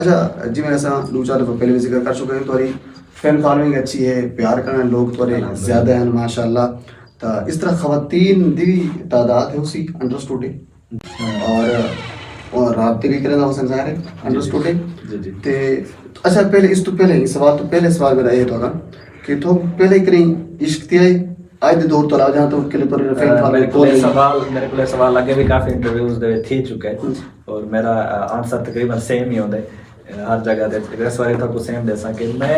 अच्छा जिवें असां दो चार दफ़ा पहले भी जिक्र कर चुके हैं थोड़ी फैन फॉलोइंग अच्छी है, प्यार करने लोग थोड़े ज़्यादा हैं माशाल्लाह। तो इस तरह खवातीन दी तादाद है उसी अंडरस्टूड है और राब्ते भी करें हुसैन ज़ाहिर है अंडरस्टूड है। जी जी ते अच्छा पहले इस तो पहले सवाल तो पहले सवाल मेरा ये था कि तो पहले करें इश्क थी आई आज दे दौर तो ला जहाँ तो के पर फैन मेरे फॉलोइंग को सवाल आगे भी काफ़ी इंटरव्यूज दे थी चुके हैं और मेरा आंसर तकरीबन सेम ही होता है हर जगह दे इस बारी तो सेम दसा कि मैं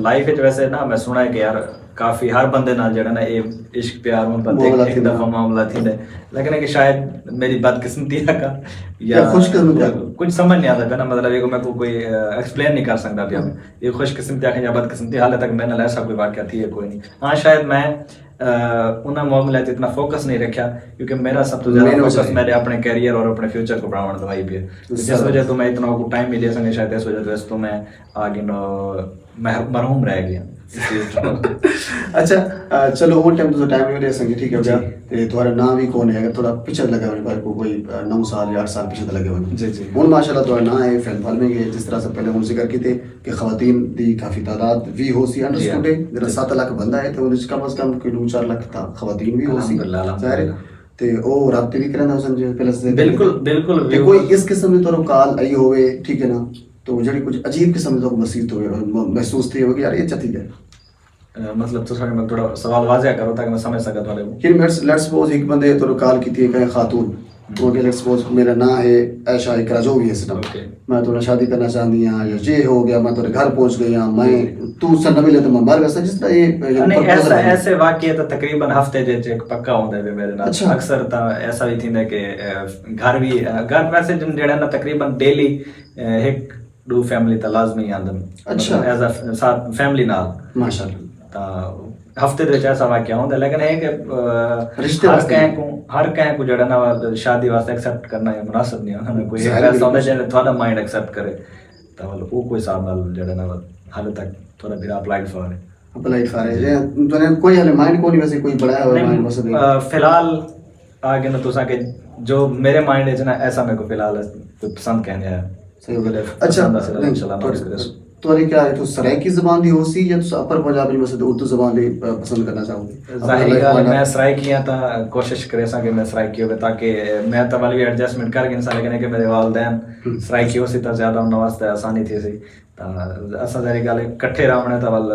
लाइफ वैसे ना मैं सुना है कि यार काफ़ी हर बंदे नाल जेड़ा ना ये इश्क प्यार मोहब्बत एक दफ़ा मामला थी लेकिन है कि शायद मेरी बदकिस्मती है का या कुछ समझ नहीं आता ना मतलब ये मैं को कोई एक्सप्लेन नहीं कर सकता अभी हम ये खुशकिस्मती आखिर या बदकिस्मती हाल तक मैंने ऐसा कोई वाक़या थी है कोई नहीं। हाँ शायद मैं उन्हें मामले इतना फोकस नहीं रखा क्योंकि मेरा सब तो ज़्यादा फोकस मेरे अपने कैरियर और अपने फ्यूचर को बढ़ाने दवाई भी है जिस वजह तो मैं इतना टाइम नहीं दे सके शायद इस वजह तो मैं आगे मरहूम रह गया। अच्छा चलो वो टाइम तो टाइम नहीं दे सके ठीक है भैया ते तुम्हारा नाम भी कौन है अगर थोड़ा पीछे लगा हुआ है कोई 9 साल या 8 साल पीछे लगे हुए जी जी हूँ माशाल्लाह तुम्हारा नाम है फिल्म फालमें के जिस तरह से पहले हम जिक्र की थे कि खवातीन दी काफ़ी तादाद भी हो सी अंडरस्टूड है जरा 7 लाख बंदा है तो कम अज कम कोई 2-4 लाख था खवातीन भी हो सी ज़ाहिर है ते ओ राब्ते भी करना हुसन जो पहले से बिल्कुल बिल्कुल ते कोई इस किस्म की तोरो कॉल आई होवे ठीक है ना तो जड़ी कुछ अजीब किस्म की मसीत होवे महसूस थी हो कि यार ये चती है मतलब तो मैं थोड़ा सवाल वाज़ह करो ताकि मैं समझ सका थोड़े कि लेट्स सपोज एक बंदे तो कॉल की थी कहीं खातून तो कि लेट्स सपोज मेरा नाम है ऐशा इकरा जो भी है इसमें मैं तो शादी करना चाहती हूँ या ये हो गया मैं तो घर पहुंच गई हूँ मैं तू सन न मिले तो मैं मर गया जिस तरह ये ऐसे वाकये तो तकरीबन हफ्ते जे पक्का होता है मेरे नाल अच्छा। अक्सर तो ऐसा भी थी कि घर वैसे जेड़ा ना तकरीबन डेली एक दो फैमिली तो लाजमी आंदन अच्छा एज अ साथ फैमिली नाल माशाल्लाह तो हफ्ते दे ऐसा वाकया होता है लेकिन है कि रिश्ते हर कहीं को जड़ा ना शादी वास्ते एक्सेप्ट करना है मुनासिब नहीं है कोई ऐसा होता है थोड़ा माइंड एक्सेप्ट करे तो वो कोई हिसाब नाल जड़ा ना हाल तक थोड़ा फिर अप्लाइड फॉर है तूने कोई हाले माइंड को नहीं वैसे कोई बढ़ाया हुआ माइंड बस फिलहाल आगे ना तो साके जो मेरे माइंड है ना ऐसा मेरे को फिलहाल कोई पसंद कहने है सही हो गया अच्छा इंशाल्लाह तो क्या है तो सराइकी ज़बान दी होसी या तो अपर पंजाबी में से उर्दू ज़बान दी पसंद करना चाहूँगी ज़ाहिर है मैं सराइकी है ता कोशिश करे सा कि मैं सराइकी हो ताकि मैं तो वाली एडजस्टमेंट कर गिन सा लेकिन कि मेरे वालिदैन सराइकी होसी तो ज़्यादा उन वास्ते आसानी थी सी असा सारी गल इकट्ठे रहने तो वाल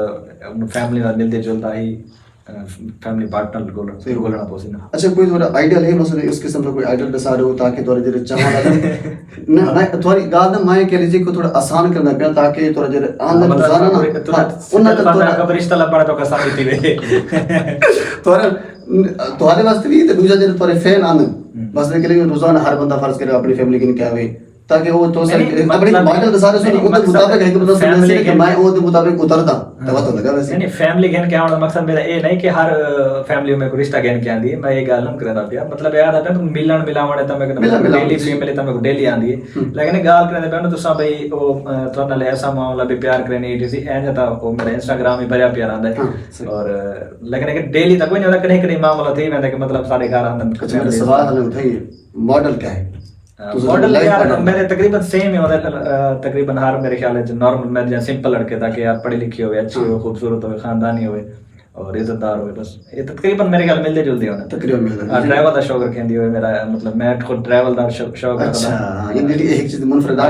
फैमिली नाल मिलते जुलता ही फैमिली पार्टनर को बोलना पोसी ना। अच्छा कोई थोड़ा आइडियल है मतलब इस किस्म का कोई आइडियल बसा रहे हो ताकि थोड़ा जरे चाहना ना मैं थोड़ी गाल ना मैं कह लीजिए को थोड़ा आसान करना पे ताकि थोड़ा जरे आंदन गुजारना ना उन्ना तक थोड़ा का रिश्ता लपड़ा तो कसा थी वे थोड़ा तुम्हारे वास्ते भी तो दूसरा जरे थोड़े फैन आंदन बस के लिए रोजाना हर बंदा फर्ज करे अपनी फैमिली की क्या वे ताकि वो तो सर अपने माइंड के सारे सुन उनके मुताबिक है कि मतलब समझ कि मैं वो के मुताबिक उतरता तब तो लगा वैसे नहीं फैमिली गेन क्या होना मकसद मेरा ये नहीं कि हर फैमिली में कोई रिश्ता गेन क्या आंदी है मैं ये गल नहीं करना पिया मतलब यार है तो मिलन मिलावण तो मैं डेली फैमिली तो मैं डेली आंदी है लेकिन गल करने पे तो सब भाई वो तो नाल ऐसा मामला भी प्यार करने इट इज एंड था वो मेरा इंस्टाग्राम ही भरिया प्यार आंदा है और लेकिन कि डेली तक कोई नहीं कहीं कहीं मामला थी मैं कि मतलब सारे घर आंदन कुछ मेरे सवाल हल उठाइए मॉडल क्या है मॉडल यार मेरे तकरीबन सेम ही होता है तकरीबन हर मेरे ख्याल है नॉर्मल मैं जैसे सिंपल लड़के था कि यार पढ़ी लिखी हो अच्छी हो खूबसूरत हो खानदानी हो और इज्जतदार हो बस ये तकरीबन मेरे ख्याल मिलते जुलते होने तकरीबन मिलते ट्रैवल का शौक रखेंदी हो मेरा मतलब मैं खुद ट्रैवल का शौक रखता अच्छा ये एक चीज मुनफरदा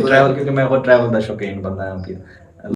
ट्रैवल क्योंकि मैं खुद ट्रैवल का शौकीन बंदा हूं